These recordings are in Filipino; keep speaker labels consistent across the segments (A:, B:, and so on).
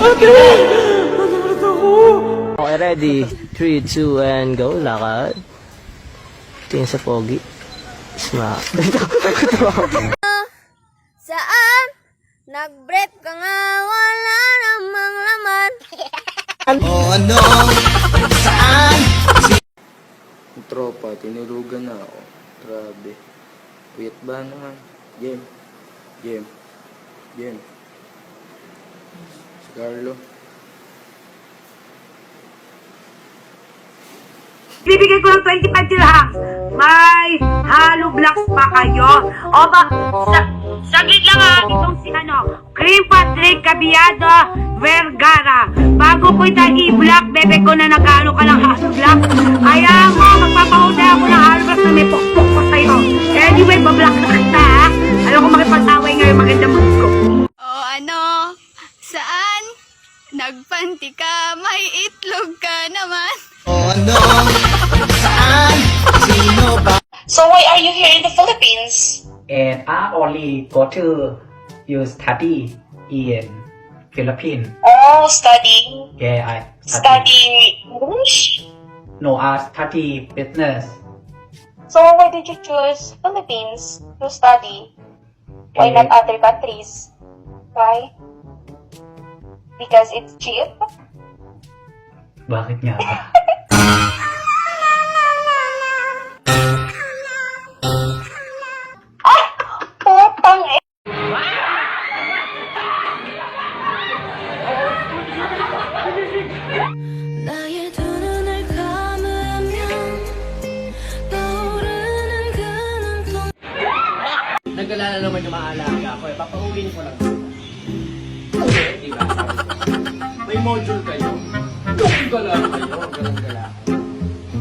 A: Okay, ready? 3, 2, and go. Lakad. Tingin sa pogi. Smack.
B: Saan? Nag-break ka nga, wala namang laman.
C: Oh ano? Saan?
D: Tropa, tinulugan na ako. Grabe. Puyat ba naman? Game. Game. Game. Si Carlo.
E: Bibigay ko ng 25 dirhams. May hollow blocks pa kayo. O ba, saglit lang ha, itong si Cream Patrick Caballado Vergara. Bago ko ito i-block, bebe ko na nagkano ka ng hollow blocks. Kaya mo, magpapahuli ako ng hollow blocks na may pokpok pa sa'yo. Anyway, bablock na kita ha. Ayaw ko makipag-away ngayon, maganda mood ko.
B: O ano? Saan? Nagpanti ka, may itlog ka naman.
C: Oh ano? Saan? Sino ba?
F: So why are you here in the Philippines?
G: And I only go to you study in Philippines.
F: Oh, studying.
G: Yeah, I
F: Study English?
G: No, I study business.
F: So why did you choose Philippines to study? Why not other countries? Why? Because it's cheap?
G: Bakit nga ba?
F: Putang eh.
B: 나의 두 눈을 감으면 떠오르는 그 눈동.
A: Nag-alala naman yung maalaga ko. Papauwiin ko lang. Okay, di ba? May module kayo. Ganun gala kayo. Ganun gala.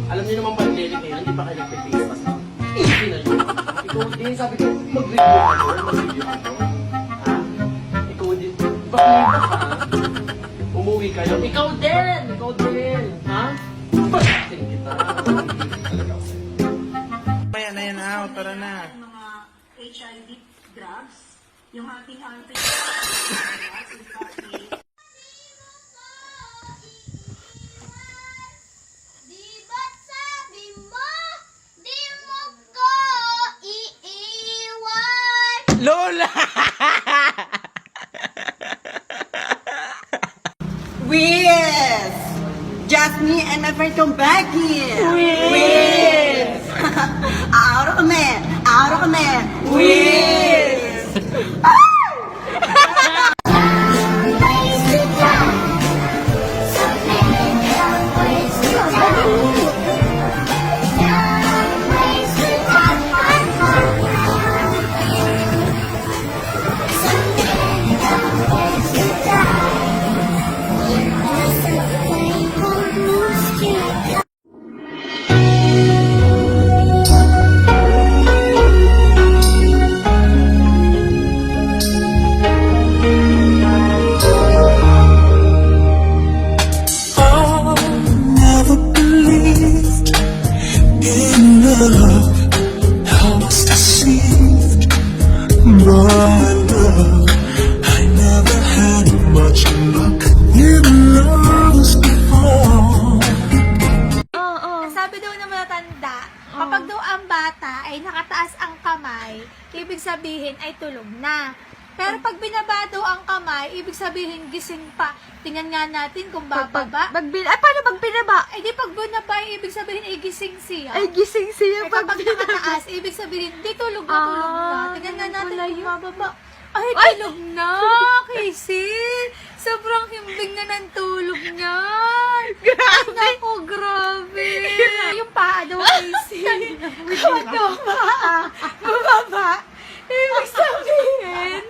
A: Alam niyo naman pandemic ngayon, hindi pa kayo nagpe-face mask. Easy na yun. Ikaw din, sabi ko, mag-review ako. Mag-review ako. Ha? Ikaw din. Bakit ka ha? Umuwi kayo. Ikaw din! Ikaw din! Ha? Pagkasin kita. Talaga ako sa'yo.
C: Ayan na yan ha, tara na.
E: Mga HIV drugs, yung hunting-hunting
B: Di ba't sabi mo, di mo ko iiwan?
A: Lola!
H: Wiz! Just me and my friend come back here. Wiz! Out of a man! Out of a man! Wiz!
I: Sabi daw ng matatanda, kapag daw ang bata ay nakataas ang kamay, ibig sabihin ay tulog na. Pero pag binaba daw ang kamay, ibig sabihin gising pa. Tingnan nga natin kung bababa.
B: Paano pag binaba?
I: Ay di pag binaba, ibig sabihin ay gising siya.
B: Ay, gising siya
I: Ay kapag nakataas, ibig sabihin di tulog na tulog na. Tingnan nga natin kung bababa. Ay, tulog na, Casey. Sobrang himbing na ng tulog niya. Grabe. Ay, naku, grabe. Yung paa daw, Casey. Kapag paa, bababa. Ibig sabihin,